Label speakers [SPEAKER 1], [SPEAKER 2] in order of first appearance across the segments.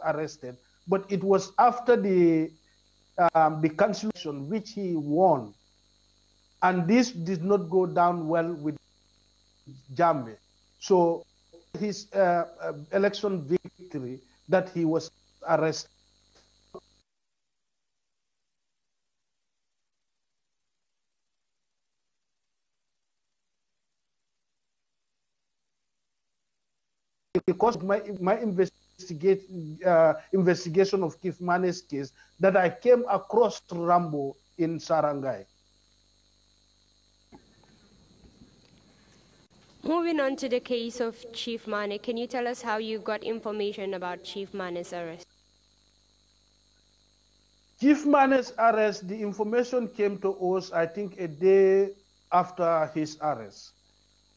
[SPEAKER 1] arrested, but it was after the cancellation which he won. And this did not go down well with Jammeh. So his election victory that he was arrested. Because of my investigation of Chief Mane's case, that I came across Rambo in Sarangai.
[SPEAKER 2] Moving on to the case of Chief Mane, can you tell us how you got information about Chief Mane's arrest?
[SPEAKER 1] Chief Mane's arrest, the information came to us, I think, a day after his arrest.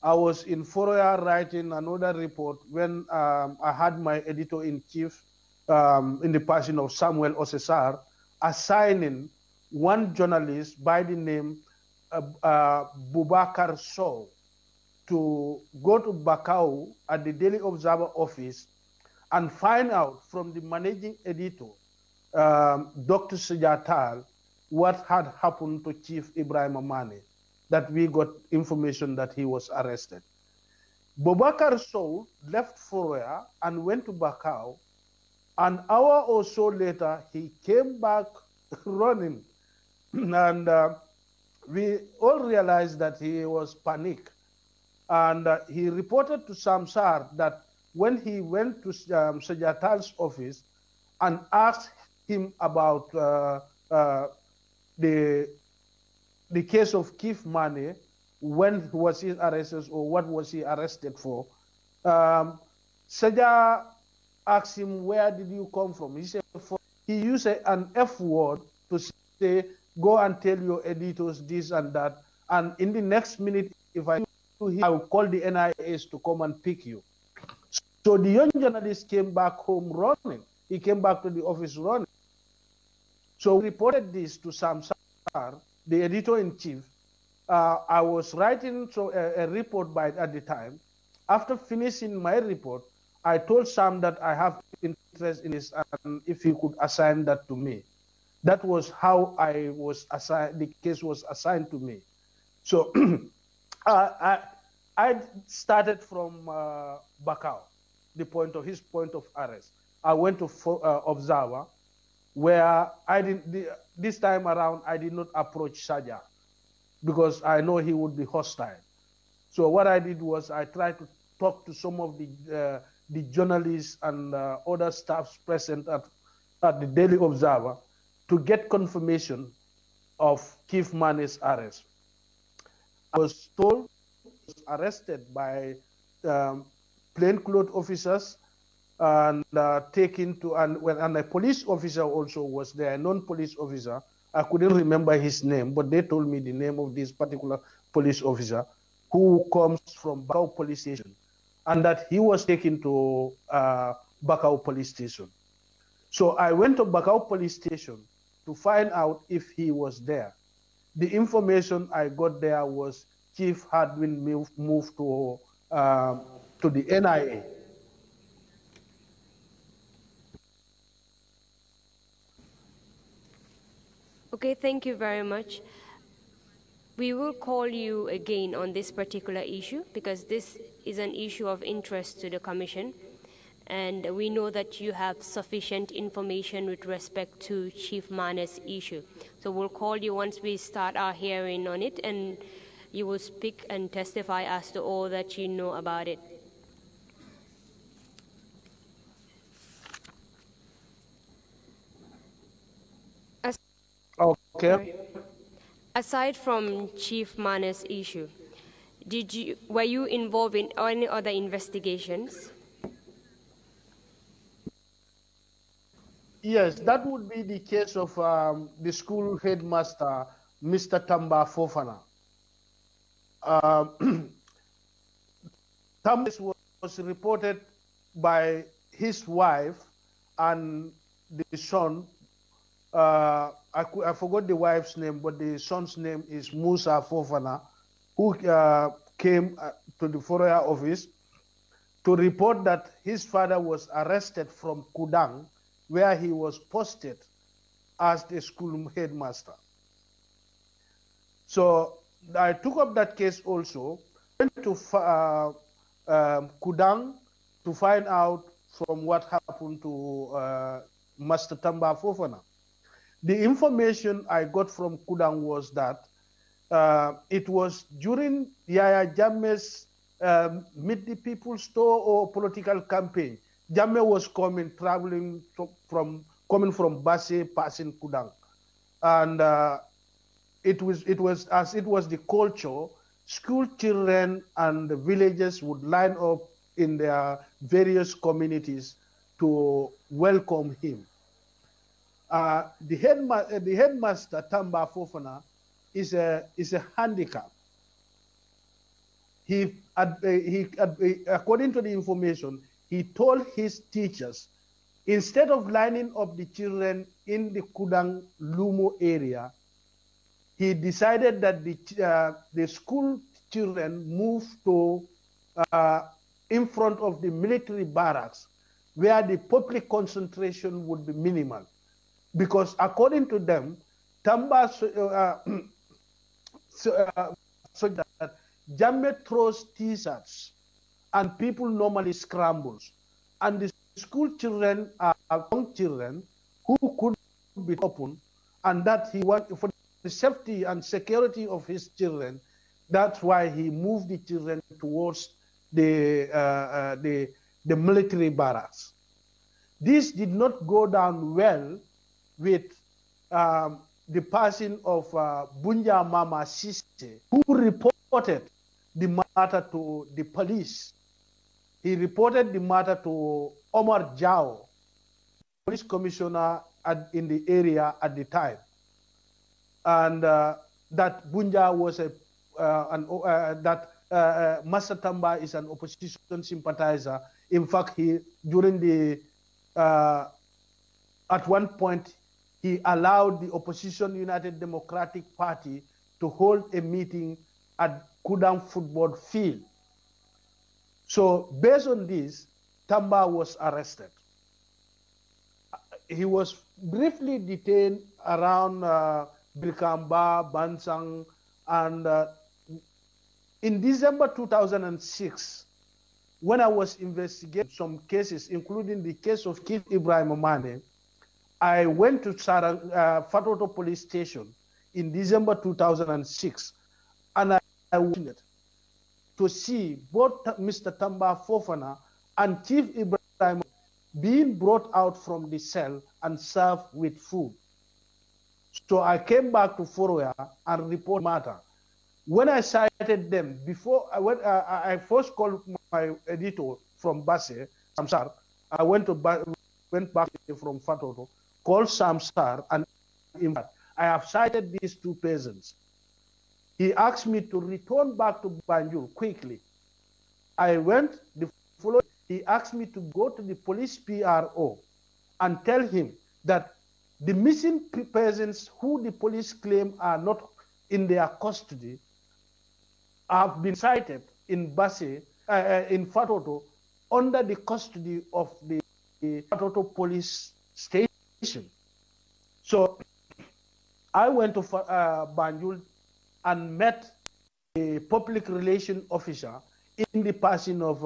[SPEAKER 1] I was in Foroya writing another report when I had my editor-in-chief in the person of Samuel Osesar assigning one journalist by the name Bubakar Sow to go to Bakau at the Daily Observer office and find out from the managing editor, Dr. Sujatal, what had happened to Chief Ibrahim Mane, that we got information that he was arrested. Bubakar Sow left Foroya and went to Bakau. An hour or so later, he came back running. And we all realized that he was panicked. And he reported to Samsar that when he went to Sujatal's office and asked him about the case of Chief Mane, when was he arrested or what was he arrested for? Saja asked him, where did you come from? He said, he used an F word to say, go and tell your editors this and that. And in the next minute, if I will call the NIS to come and pick you. So the young journalist came back home running. He came back to the office running. So we reported this to Samsar, the editor-in-chief. I was writing a report at the time. After finishing my report, I told Sam that I have interest in this and if he could assign that to me. That was how I was assigned, the case was assigned to me. So I started from Bakau, his point of arrest. I went to Observer, where this time around, I did not approach Saja because I know he would be hostile. So what I did was I tried to talk to some of the journalists and other staffs present at the Daily Observer to get confirmation of Chief Mane's arrest. I was told he was arrested by plainclothes officers and taken to, and a police officer also was there, a non-police officer. I couldn't remember his name, but they told me the name of this particular police officer who comes from Bakau police station, and that he was taken to Bakau police station. So I went to Bakau police station to find out if he was there. The information I got there was Chief had been moved to the NIA.
[SPEAKER 2] Okay, thank you very much. We will call you again on this particular issue because this is an issue of interest to the Commission. And we know that you have sufficient information with respect to Chief Mane's issue. So we'll call you once we start our hearing on it, and you will speak and testify as to all that you know about it.
[SPEAKER 1] Okay.
[SPEAKER 2] Aside from Chief Mane's issue, were you involved in any other investigations?
[SPEAKER 1] Yes, that would be the case of the school headmaster, Mr. Tamba Fofana. Tamba was reported by his wife and the son. I forgot the wife's name, but the son's name is Musa Fofana, who came to the Foroya office to report that his father was arrested from Kudang where he was posted as the school headmaster. So I took up that case also, went to Kudang to find out from what happened to Master Tamba Fofana. The information I got from Kudang was that it was during Yaya Jammeh's Meet the People store or political campaign. Jammeh was traveling from Basse, passing Kudang. And it was the culture, school children and the villagers would line up in their various communities to welcome him. The headmaster Tamba Fofana is a handicap. According to the information, he told his teachers, instead of lining up the children in the Kudang Lumo area, he decided that the school children move to in front of the military barracks, where the public concentration would be minimal. Because according to them, Tamba so that Jammeh throws T-shirts and people normally scrambles. And the school children are young children who could be open, and that he wanted for the safety and security of his children. That's why he moved the children towards the military barracks. This did not go down well with the passing of Bunja Mama Sise, who reported the matter to the police. He reported the matter to Omar Jao, police commissioner in the area at the time, and that Bunja was Master Tamba is an opposition sympathizer. In fact, at one point, he allowed the opposition United Democratic Party to hold a meeting at Kudang football field. So based on this, Tamba was arrested. He was briefly detained around Brikamba, Bansang, and in December 2006, when I was investigating some cases, including the case of Chief Ibrahim Mane, I went to Fatoto police station in December 2006, and I wanted to see both Mr. Tamba Fofana and Chief Ibrahim being brought out from the cell and served with food. So I came back to Foroya and reported the matter. When I cited them, I first called my editor from Basse, Samsar. I went back from Fatoto, called Samsar, and in fact, I have cited these two persons. He asked me to return back to Banjul quickly. I went the following. He asked me to go to the police PRO and tell him that the missing persons who the police claim are not in their custody have been cited in Basse, in Fatoto, under the custody of the Fatoto police station. So I went to Banjul and met a public relation officer in the person of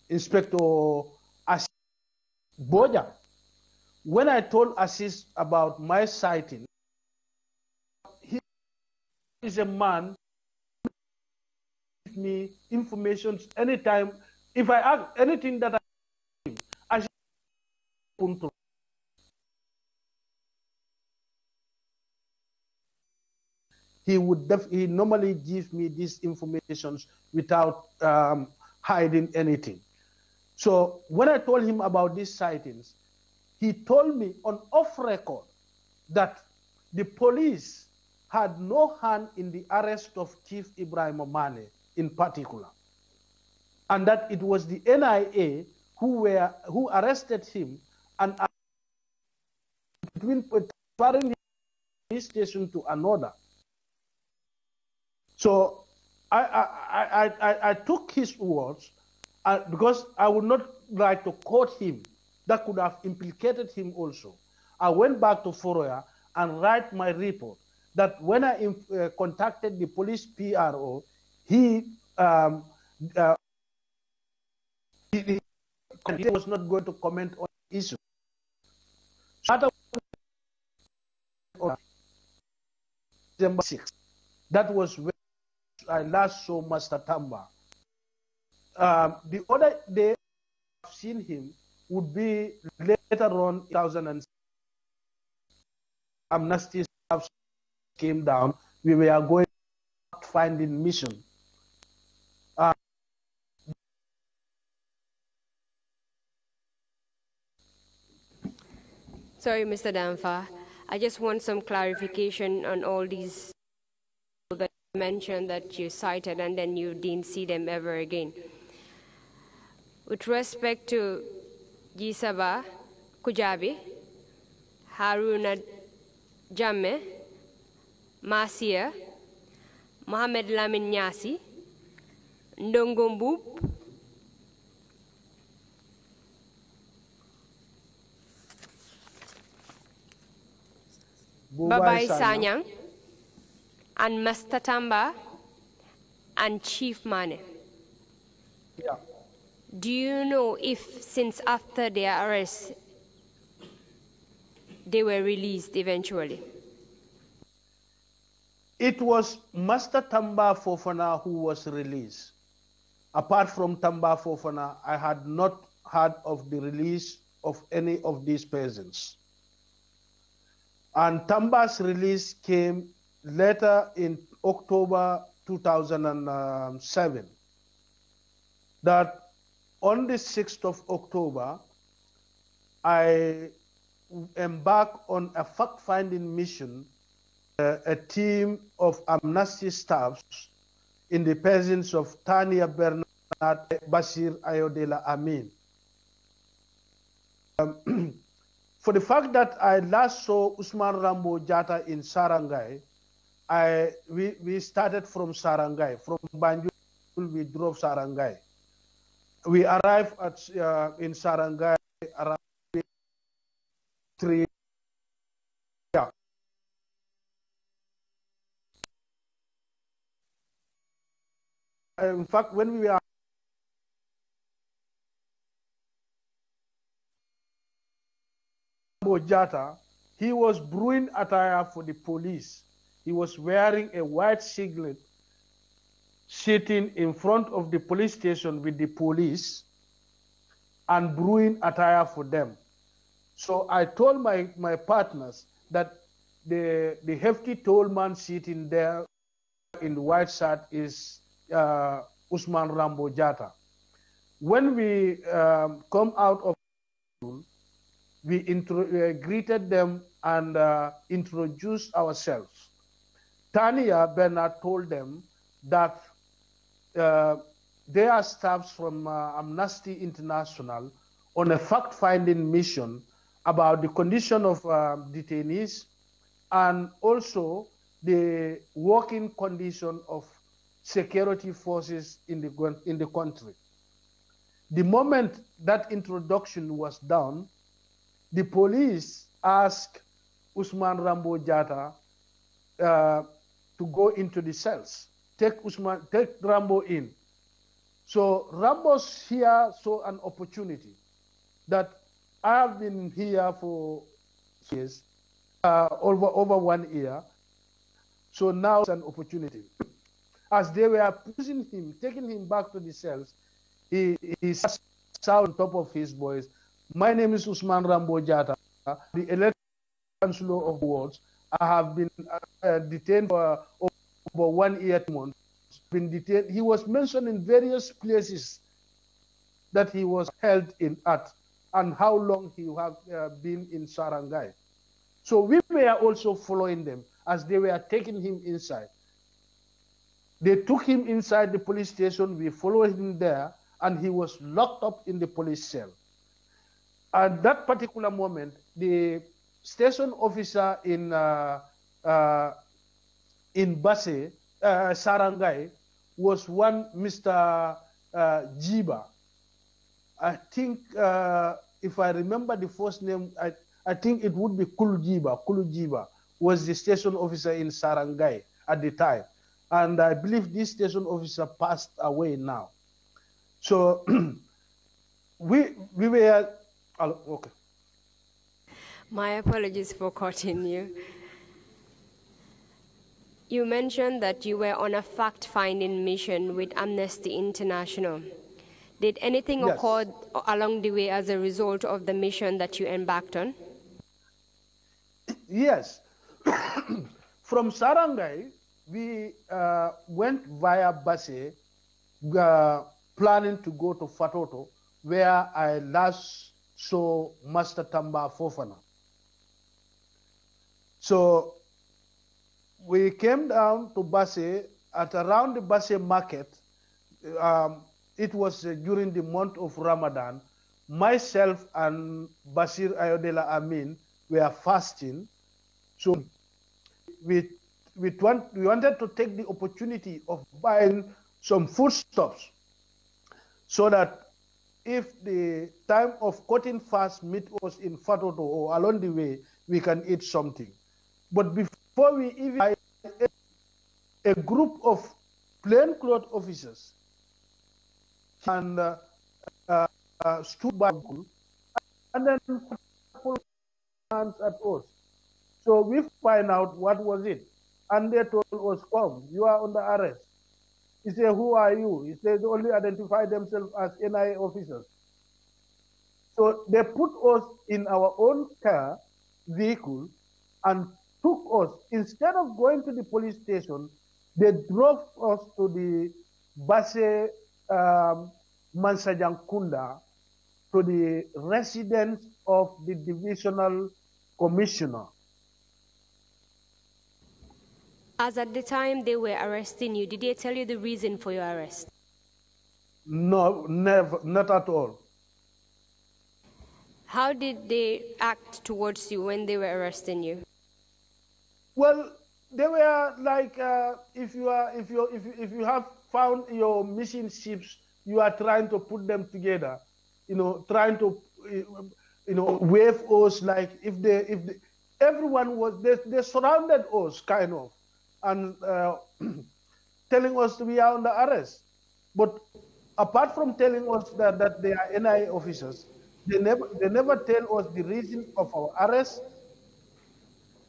[SPEAKER 1] Inspector Assis Boja. When I told Assis about my sighting, he is a man who gives me information anytime. If I ask anything that I should, he normally gives me these informations without hiding anything. So when I told him about these sightings, he told me on off record that the police had no hand in the arrest of Chief Ibrahim Mane in particular, and that it was the NIA who arrested him and between transferring his station to another. So I took his words because I would not like to quote him, that could have implicated him also. I went back to Foroya and write my report that when I contacted the police PRO, he was not going to comment on the issue. So on December 6th, that was when I last saw Master Tamba. The other day I've seen him would be later on in 2006. Amnesty came down. We were going finding mission.
[SPEAKER 2] Sorry, Mr. Danfa. I just want some clarification on all these that you mentioned that you cited and then you didn't see them ever again. With respect to Jisaba Kujabi, Haruna Jamme, Masia, Mohamed Lamin Nyasi, Ndongombub, Babai Sanyang, and Master Tamba, and Chief Mane.
[SPEAKER 1] Yeah.
[SPEAKER 2] Do you know if since after their arrest, they were released eventually?
[SPEAKER 1] It was Master Tamba Fofana who was released. Apart from Tamba Fofana, I had not heard of the release of any of these persons. And Tamba's release came later in October 2007. That on the 6th of October, I embarked on a fact-finding mission, a team of amnesty staffs in the presence of Tania Bernard, Bashir Ayodela Amin. For the fact that I last saw Usman Rambo Jata in Sarangai, we started from Sarangai. From Banjul, we drove Sarangai. We arrived in Sarangai around 3. Yeah. In fact, when we were Jata, he was brewing attire for the police. He was wearing a white singlet, sitting in front of the police station with the police and brewing attire for them. So I told my partners that the hefty tall man sitting there in the white shirt is Usman Rambo Jata. When we come out of we greeted them and introduced ourselves. Tania Bernard told them that they are staffs from Amnesty International on a fact-finding mission about the condition of detainees and also the working condition of security forces in the country. The moment that introduction was done, the police asked Usman Rambo Jata to go into the cells, take Rambo in. So Rambo's here saw an opportunity that I have been here for years, over 1 year. So now it's an opportunity. As they were pushing him, taking him back to the cells, he shouted on top of his voice, "My name is Usman Rambo Jata, the elected councillor of wards. I have been detained for over 1 year, 2 months. Been detained." He was mentioned in various places that he was held in at and how long he have been in Sarangai. So we were also following them as they were taking him inside. They took him inside the police station. We followed him there, and he was locked up in the police cell. At that particular moment, the station officer in Basse, Sarangai, was one Mr. Jiba. I think if I remember the first name, I think it would be Kulujiba. Kulujiba was the station officer in Sarangai at the time. And I believe this station officer passed away now. So we were, okay.
[SPEAKER 2] My apologies for cutting you. You mentioned that you were on a fact-finding mission with Amnesty International. Did anything occur along the way as a result of the mission that you embarked on?
[SPEAKER 1] Yes. From Sarangai, we went via Basse, planning to go to Fatoto, where I last saw Master Tamba Fofana. So we came down to Basse. At around the Basse market, it was during the month of Ramadan. Myself and Basir Ayodela Amin were fasting. So we wanted to take the opportunity of buying some foodstuffs so that if the time of cutting fast meet us in Fatoto or along the way, we can eat something. But before we even buy, a group of plainclothes officers and stood by and then put hands at us. So we find out what was it. And they told us, come, you are under arrest. He said, who are you? He said, they only identify themselves as NIA officers. So they put us in our own car, vehicle, and took us. Instead of going to the police station, they drove us to the Basse Mansajankunda, to the residence of the divisional commissioner.
[SPEAKER 2] As at the time they were arresting you, did they tell you the reason for your arrest?
[SPEAKER 1] No, never, not at all.
[SPEAKER 2] How did they act towards you when they were arresting you?
[SPEAKER 1] Well, they were like, if you have found your missing ships, you are trying to put them together, trying to, wave us like everyone was, they surrounded us kind of, and telling us we are under arrest. But apart from telling us that they are NIA officers, they never tell us the reason of our arrest,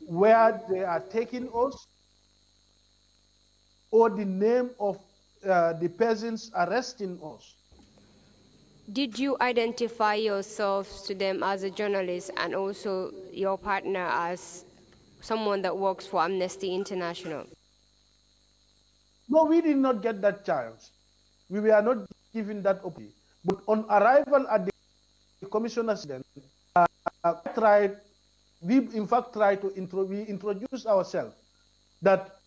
[SPEAKER 1] where they are taking us, or the name of the persons arresting us.
[SPEAKER 2] Did you identify yourselves to them as a journalist and also your partner as someone that works for Amnesty International?
[SPEAKER 1] No, we did not get that chance. We were not given that opportunity. But on arrival at the commissioner's den, we in fact tried to introduce ourselves, that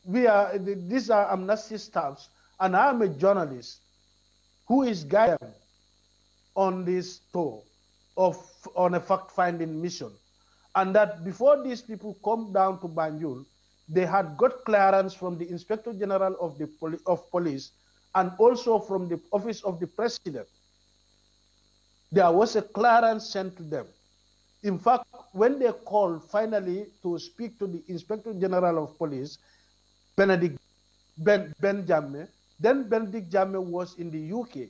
[SPEAKER 1] these are Amnesty staffs, and I am a journalist who is guiding on this tour on a fact-finding mission. And that before these people come down to Banjul, they had got clearance from the Inspector General of Police and also from the Office of the President. There was a clearance sent to them. In fact, when they called finally to speak to the Inspector General of Police, Benedict Jammeh, then Benedict Jammeh was in the UK.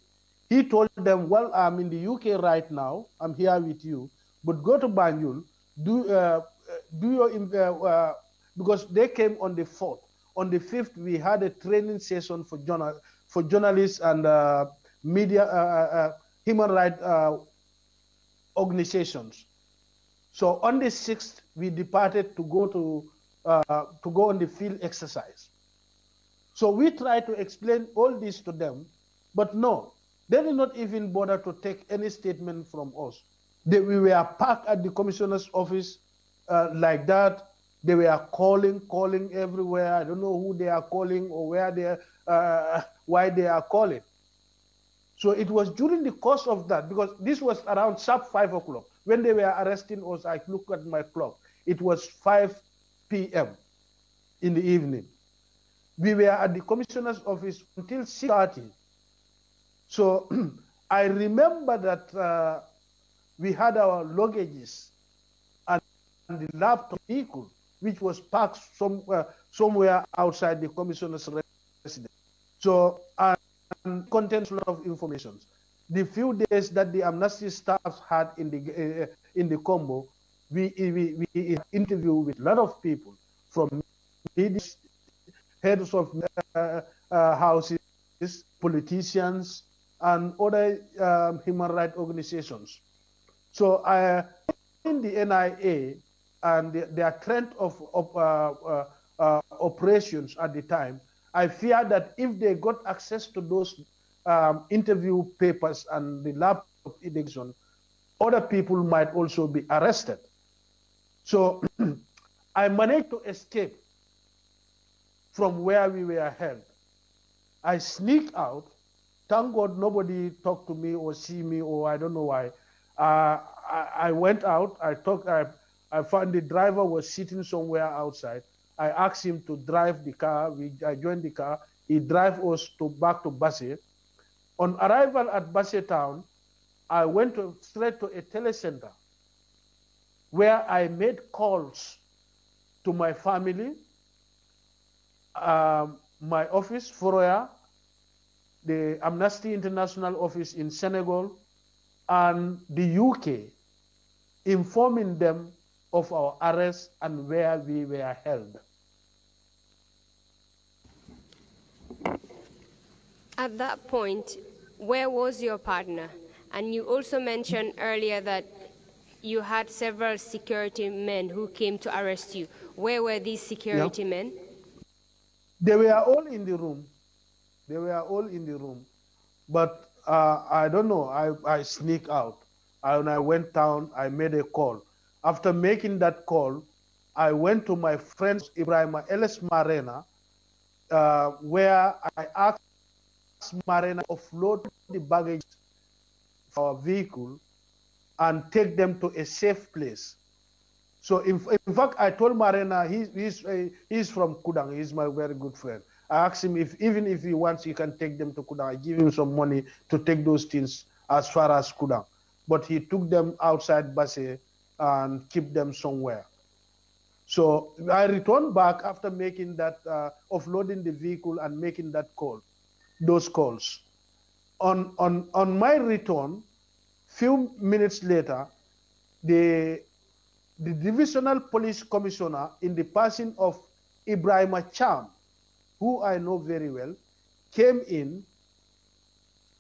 [SPEAKER 1] He told them, well, I'm in the UK right now, I'm here with you, but go to Banjul, because they came on the 4th. On the 5th, we had a training session for journalists and media, human rights organizations. So on the 6th, we departed to go on the field exercise. So we tried to explain all this to them, but no, they did not even bother to take any statement from us. We were parked at the commissioner's office like that. They were calling everywhere. I don't know who they are calling or why they are calling. So it was during the course of that, because this was around sharp 5 o'clock. When they were arresting us, I looked at my clock. It was 5 p.m. in the evening. We were at the commissioner's office until 6:30. So I remember that we had our luggages and the laptop vehicle, which was parked somewhere outside the commissioner's residence. So, and contains a lot of information. The few days that the amnesty staff had in the Combo, we interviewed with a lot of people from heads of houses, politicians, and other human rights organizations. So in the NIA and their trend of operations at the time, I fear that if they got access to those interview papers and the laptop edition, other people might also be arrested. So I managed to escape from where we were held. I sneaked out. Thank God nobody talked to me or see me, or I don't know why. I went out. I found the driver was sitting somewhere outside. I asked him to drive the car. I joined the car. He drove us back to Basse. On arrival at Basse town, I went straight to a telecenter where I made calls to my family, my office, Foroya, the Amnesty International office in Senegal, and the UK, informing them of our arrest and where we were held.
[SPEAKER 2] At that point, where was your partner? And you also mentioned earlier that you had several security men who came to arrest you. Where were these security men?
[SPEAKER 1] They were all in the room. They were all in the room. But I don't know, I sneaked out. And I went down, I made a call. After making that call, I went to my friend Ibrahim Ellis Marena, where I asked Marena to offload the baggage of our vehicle and take them to a safe place. So in fact, I told Marena, he's from Kudang, he's my very good friend. I asked him if even if he wants, he can take them to Kudang. I give him some money to take those things as far as Kudang. But he took them outside Basse and keep them somewhere. So I returned back after making that, offloading the vehicle and making that call, those calls. On my return, few minutes later, the divisional police commissioner, in the person of Ibrahim Cham, who I know very well, came in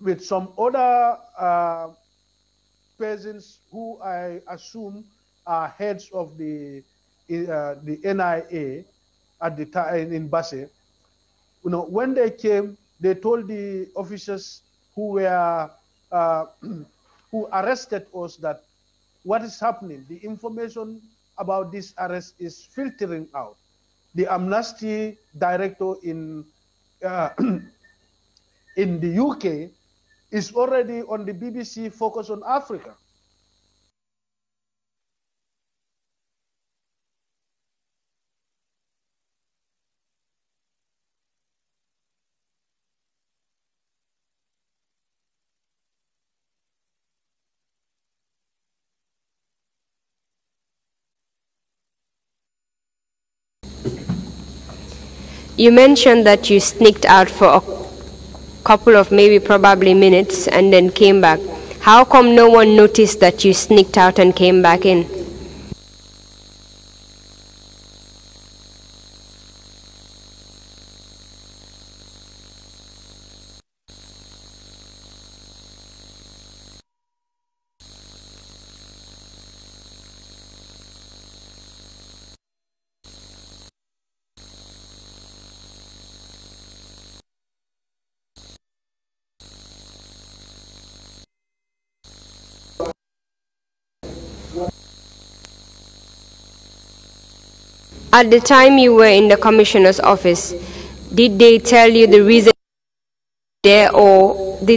[SPEAKER 1] with some other persons who I assume are heads of the NIA at the time in Basse. You know, when they came, they told the officers who were who arrested us that what is happening. The information about this arrest is filtering out. The amnesty director in the UK is already on the BBC Focus on Africa.
[SPEAKER 2] You mentioned that you sneaked out for a couple of probably minutes and then came back. How come no one noticed that you sneaked out and came back in? At the time you were in the commissioner's office, did they tell you the reason there or the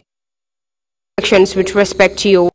[SPEAKER 2] actions with respect to your